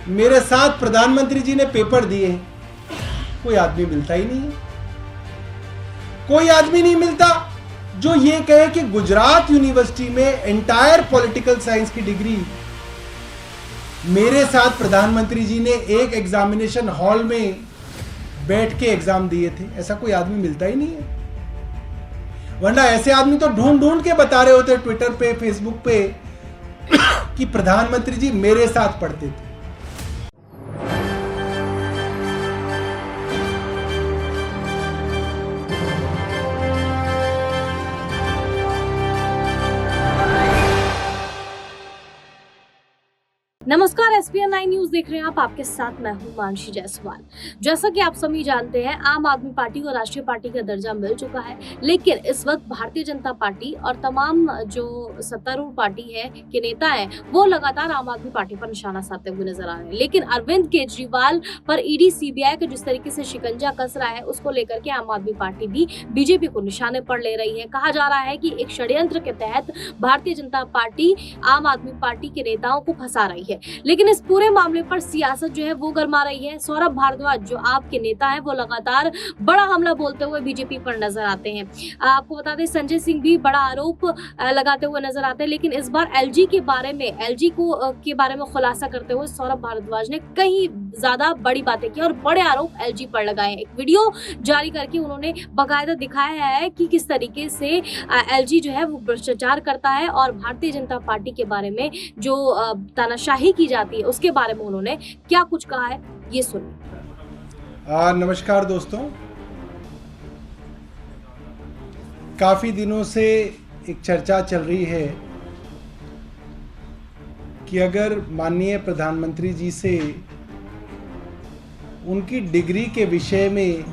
मेरे साथ प्रधानमंत्री जी ने पेपर दिए, कोई आदमी मिलता ही नहीं है। कोई आदमी नहीं मिलता जो ये कहे कि गुजरात यूनिवर्सिटी में एंटायर पॉलिटिकल साइंस की डिग्री मेरे साथ प्रधानमंत्री जी ने एक एग्जामिनेशन हॉल में बैठ के एग्जाम दिए थे। ऐसा कोई आदमी मिलता ही नहीं है, वरना ऐसे आदमी तो ढूंढ ढूंढ के बता रहे होते ट्विटर पे, फेसबुक पे कि प्रधानमंत्री जी मेरे साथ पढ़ते थे। नमस्कार, SPN9 न्यूज देख रहे हैं आप। आपके साथ मैं हूं मानसी जायसवाल। जैसा कि आप सभी जानते हैं, आम आदमी पार्टी को राष्ट्रीय पार्टी का दर्जा मिल चुका है, लेकिन इस वक्त भारतीय जनता पार्टी और तमाम जो सत्तारूढ़ पार्टी है के नेता हैं, वो लगातार आम आदमी पार्टी पर निशाना साधते हुए नजर आ रहे हैं। लेकिन अरविंद केजरीवाल पर ईडी CBI का जिस तरीके से शिकंजा कस रहा है, उसको लेकर के आम आदमी पार्टी भी बीजेपी को निशाने पर ले रही है। कहा जा रहा है कि एक षड्यंत्र के तहत भारतीय जनता पार्टी आम आदमी पार्टी के नेताओं को फंसा रही है। लेकिन इस पूरे मामले पर सियासत जो है वो गर्मा रही है। सौरभ भारद्वाज जो आपके नेता हैं, वो लगातार बड़ा हमला बोलते हुए बीजेपी पर नजर आते हैं। आपको बता दें, संजय सिंह भी बड़ा आरोप लगाते हुए नजर आते हैं। लेकिन इस बार LG के बारे में खुलासा करते हुए सौरभ भारद्वाज ने कई ज्यादा बड़ी बातें की और बड़े आरोप LG पर लगाए। एक वीडियो जारी करके उन्होंने बाकायदा दिखाया है कि किस तरीके से LG जो है वो भ्रष्टाचार करता है और भारतीय जनता पार्टी के बारे में जो तानाशाही की जाती है उसके बारे में उन्होंने क्या कुछ कहा है, ये सुनिए। नमस्कार दोस्तों, काफी दिनों से एक चर्चा चल रही है कि अगर माननीय प्रधानमंत्री जी से उनकी डिग्री के विषय में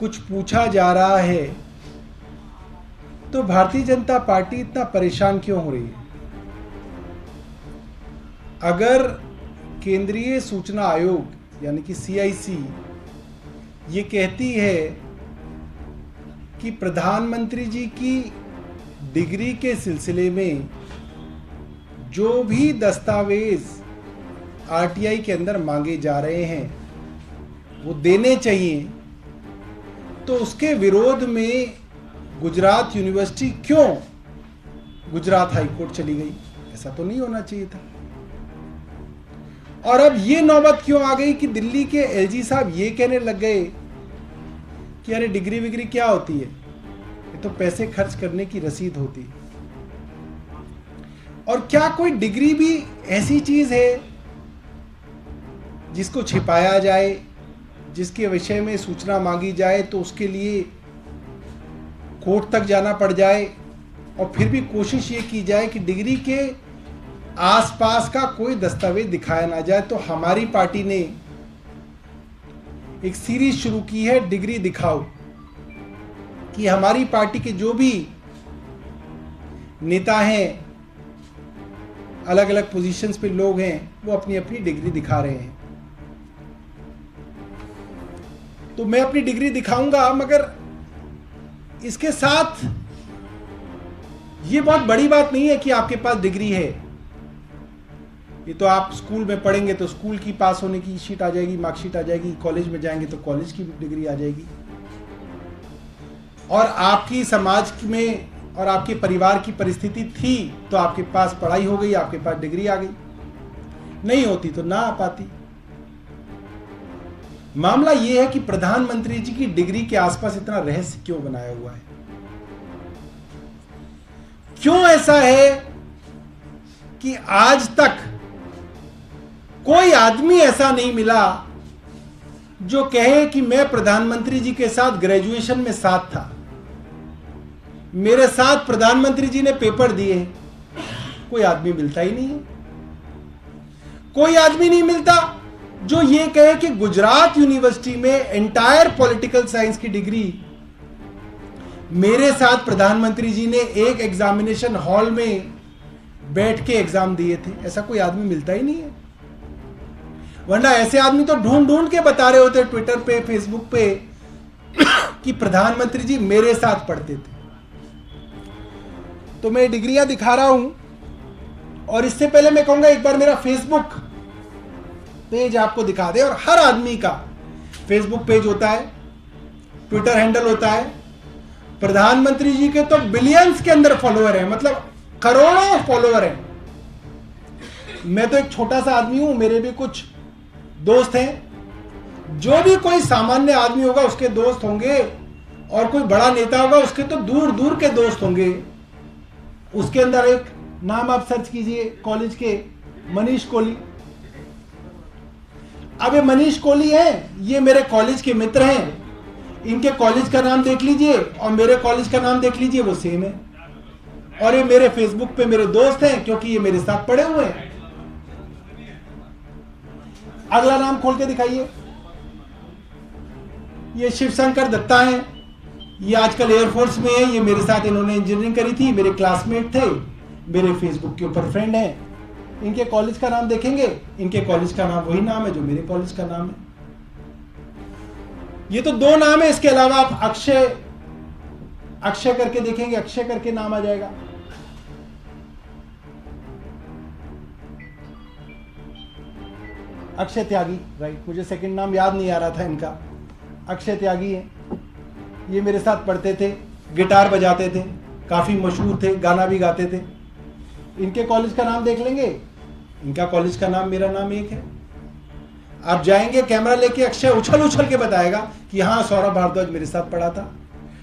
कुछ पूछा जा रहा है तो भारतीय जनता पार्टी इतना परेशान क्यों हो रही है। अगर केंद्रीय सूचना आयोग यानी कि CIC ये कहती है कि प्रधानमंत्री जी की डिग्री के सिलसिले में जो भी दस्तावेज RTI के अंदर मांगे जा रहे हैं वो देने चाहिए, तो उसके विरोध में गुजरात यूनिवर्सिटी क्यों गुजरात हाई कोर्ट चली गई? ऐसा तो नहीं होना चाहिए था। और अब ये नौबत क्यों आ गई कि दिल्ली के LG साहब ये कहने लग गए कि अरे डिग्री विग्री क्या होती है, ये तो पैसे खर्च करने की रसीद होती है। और क्या कोई डिग्री भी ऐसी चीज है जिसको छिपाया जाए, जिसके विषय में सूचना मांगी जाए तो उसके लिए कोर्ट तक जाना पड़ जाए और फिर भी कोशिश ये की जाए कि डिग्री के आसपास का कोई दस्तावेज दिखाया ना जाए। तो हमारी पार्टी ने एक सीरीज शुरू की है, डिग्री दिखाओ, कि हमारी पार्टी के जो भी नेता हैं, अलग अलग पोजीशंस पे लोग हैं, वो अपनी अपनी डिग्री दिखा रहे हैं। तो मैं अपनी डिग्री दिखाऊंगा, मगर इसके साथ ये बहुत बड़ी बात नहीं है कि आपके पास डिग्री है। ये तो आप स्कूल में पढ़ेंगे तो स्कूल की पास होने की शीट आ जाएगी, मार्कशीट आ जाएगी, कॉलेज में जाएंगे तो कॉलेज की डिग्री आ जाएगी, और आपकी समाज में और आपके परिवार की परिस्थिति थी तो आपके पास पढ़ाई हो गई, आपके पास डिग्री आ गई, नहीं होती तो ना आ पाती। मामला यह है कि प्रधानमंत्री जी की डिग्री के आसपास इतना रहस्य क्यों बनाया हुआ है? क्यों ऐसा है कि आज तक कोई आदमी ऐसा नहीं मिला जो कहे कि मैं प्रधानमंत्री जी के साथ ग्रेजुएशन में साथ था, मेरे साथ प्रधानमंत्री जी ने पेपर दिए? कोई आदमी मिलता ही नहीं है। कोई आदमी नहीं मिलता जो ये कहे कि गुजरात यूनिवर्सिटी में एंटायर पॉलिटिकल साइंस की डिग्री मेरे साथ प्रधानमंत्री जी ने एक एग्जामिनेशन हॉल में बैठ के एग्जाम दिए थे। ऐसा कोई आदमी मिलता ही नहीं है, वरना ऐसे आदमी तो ढूंढ ढूंढ के बता रहे होते ट्विटर पे, फेसबुक पे कि प्रधानमंत्री जी मेरे साथ पढ़ते थे। तो मैं डिग्रियां दिखा रहा हूं, और इससे पहले मैं कहूंगा एक बार मेरा फेसबुक पेज आपको दिखा दे, और हर आदमी का फेसबुक पेज होता है, ट्विटर हैंडल होता है। प्रधानमंत्री जी के तो बिलियंस के अंदर फॉलोअर हैं, मतलब करोड़ों फॉलोअर हैं। मैं तो एक छोटा सा आदमी हूं, मेरे भी कुछ दोस्त हैं। जो भी कोई सामान्य आदमी होगा उसके दोस्त होंगे, और कोई बड़ा नेता होगा उसके तो दूर दूर के दोस्त होंगे। उसके अंदर एक नाम आप सर्च कीजिए कॉलेज के, मनीष कोहली। अब ये मनीष कोहली हैं, ये मेरे कॉलेज के मित्र हैं। इनके कॉलेज का नाम देख लीजिए और मेरे कॉलेज का नाम देख लीजिए, वो सेम है। और ये मेरे फेसबुक पे मेरे दोस्त हैं, क्योंकि ये मेरे साथ पड़े हुए हैं। अगला नाम खोल के दिखाइए। ये शिवशंकर दत्ता हैं, ये आजकल एयरफोर्स में है। ये मेरे साथ इन्होंने इंजीनियरिंग करी थी, मेरे क्लासमेट थे, मेरे फेसबुक के ऊपर फ्रेंड हैं। इनके कॉलेज का नाम देखेंगे, इनके कॉलेज का नाम वही नाम है जो मेरे कॉलेज का नाम है। ये तो दो नाम है, इसके अलावा आप अक्षय करके देखेंगे, अक्षय करके नाम आ जाएगा। अक्षय त्यागी, राइट, मुझे सेकंड नाम याद नहीं आ रहा था इनका। अक्षय त्यागी है, ये मेरे साथ पढ़ते थे, गिटार बजाते थे, काफी मशहूर थे, गाना भी गाते थे। इनके कॉलेज का नाम देख लेंगे, इनका कॉलेज का नाम मेरा नाम एक है। आप जाएंगे कैमरा लेके, अक्षय उछल उछल के बताएगा कि हाँ सौरभ भारद्वाज मेरे साथ पढ़ा था।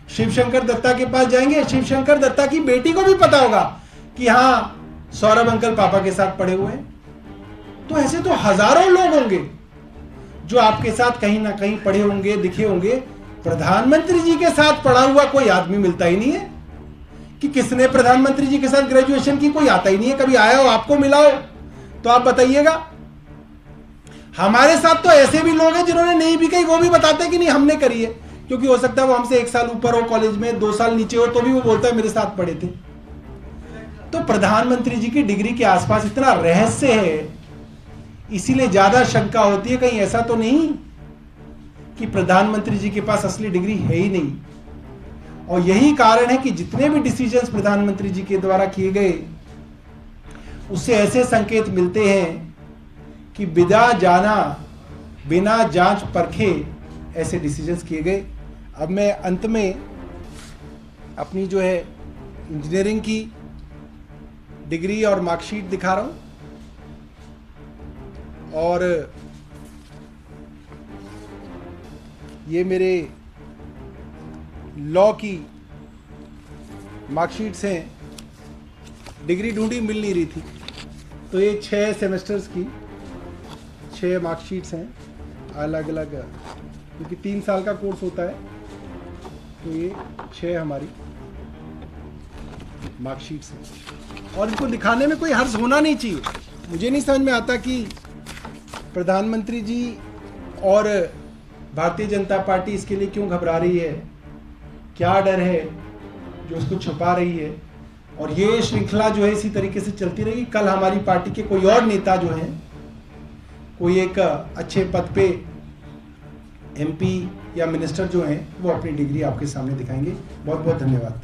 शिवशंकर दत्ता के पास जाएंगे, शिवशंकर दत्ता की बेटी को भी पता होगा कि हाँ सौरभ अंकल पापा के साथ पढ़े हुए हैं। तो ऐसे तो हजारों लोग होंगे जो आपके साथ कहीं ना कहीं पढ़े होंगे, दिखे होंगे। प्रधानमंत्री जी के साथ पढ़ा हुआ कोई आदमी मिलता ही नहीं है कि किसने प्रधानमंत्री जी के साथ ग्रेजुएशन की, कोई आता ही नहीं है। कभी आया हो, आपको मिला हो तो आप बताइएगा। हमारे साथ तो ऐसे भी लोग हैं जिन्होंने नहीं भी कही, वो भी बताते हैं कि नहीं हमने करी है, क्योंकि हो सकता है वो हमसे 1 साल ऊपर हो कॉलेज में, 2 साल नीचे हो, तो भी वो बोलता है मेरे साथ पढ़े थे। तो प्रधानमंत्री जी की डिग्री के आसपास इतना रहस्य है, इसीलिए ज्यादा शंका होती है कहीं ऐसा तो नहीं कि प्रधानमंत्री जी के पास असली डिग्री है ही नहीं। और यही कारण है कि जितने भी डिसीजंस प्रधानमंत्री जी के द्वारा किए गए, उससे ऐसे संकेत मिलते हैं कि बिना जांच परखे ऐसे डिसीजंस किए गए। अब मैं अंत में अपनी जो है इंजीनियरिंग की डिग्री और मार्कशीट दिखा रहा हूं, और ये मेरे लॉ की मार्कशीट्स हैं। डिग्री ढूंढी, मिल नहीं रही थी, तो ये 6 सेमेस्टर्स की 6 मार्कशीट्स हैं अलग अलग, क्योंकि 3 साल का कोर्स होता है। तो ये 6 हमारी मार्कशीट्स हैं, और इनको दिखाने में कोई हर्ज होना नहीं चाहिए। मुझे नहीं समझ में आता कि प्रधानमंत्री जी और भारतीय जनता पार्टी इसके लिए क्यों घबरा रही है, क्या डर है जो उसको छुपा रही है। और ये श्रृंखला जो है इसी तरीके से चलती रहेगी। कल हमारी पार्टी के कोई और नेता जो हैं, कोई एक अच्छे पद पे एमपी या मिनिस्टर जो हैं, वो अपनी डिग्री आपके सामने दिखाएंगे। बहुत बहुत धन्यवाद।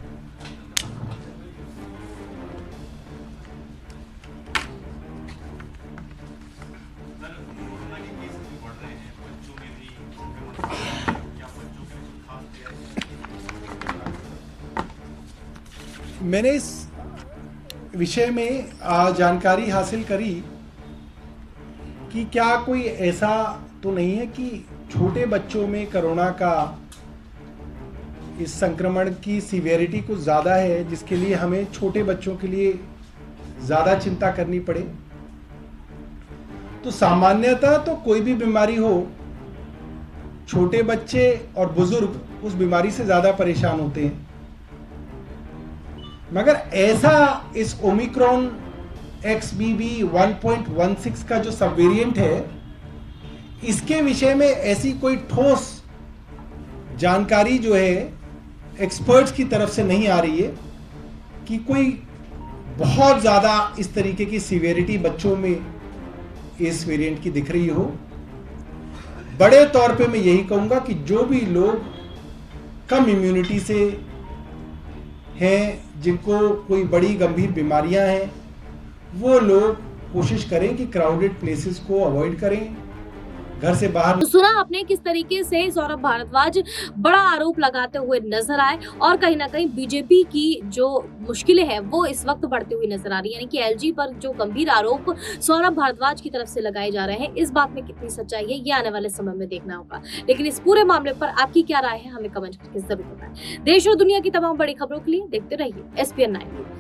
मैंने इस विषय में जानकारी हासिल करी कि क्या कोई ऐसा तो नहीं है कि छोटे बच्चों में कोरोना का इस संक्रमण की सीवियरिटी कुछ ज़्यादा है, जिसके लिए हमें छोटे बच्चों के लिए ज़्यादा चिंता करनी पड़े। तो सामान्यतः तो कोई भी बीमारी हो, छोटे बच्चे और बुजुर्ग उस बीमारी से ज़्यादा परेशान होते हैं। मगर ऐसा इस ओमिक्रॉन XBB 1.16 का जो सब वेरिएंट है, इसके विषय में ऐसी कोई ठोस जानकारी जो है एक्सपर्ट्स की तरफ से नहीं आ रही है कि कोई बहुत ज़्यादा इस तरीके की सीवियरिटी बच्चों में इस वेरिएंट की दिख रही हो। बड़े तौर पे मैं यही कहूँगा कि जो भी लोग कम इम्यूनिटी से हैं, जिनको कोई बड़ी गंभीर बीमारियां हैं, वो लोग कोशिश करें कि क्राउडेड प्लेसेस को अवॉइड करें, घर से बाहर। तो सुना आपने किस तरीके से सौरभ भारद्वाज बड़ा आरोप लगाते हुए नजर आए और कहीं ना कहीं बीजेपी की जो मुश्किलें हैं वो इस वक्त बढ़ती हुई नजर आ रही है। यानी कि एलजी पर जो गंभीर आरोप सौरभ भारद्वाज की तरफ से लगाए जा रहे हैं, इस बात में कितनी सच्चाई है ये आने वाले समय में देखना होगा। लेकिन इस पूरे मामले पर आपकी क्या राय है हमें कमेंट करके जरूर बताएं। देश और दुनिया की तमाम बड़ी खबरों के लिए देखते रहिए SPN 9 न्यूज।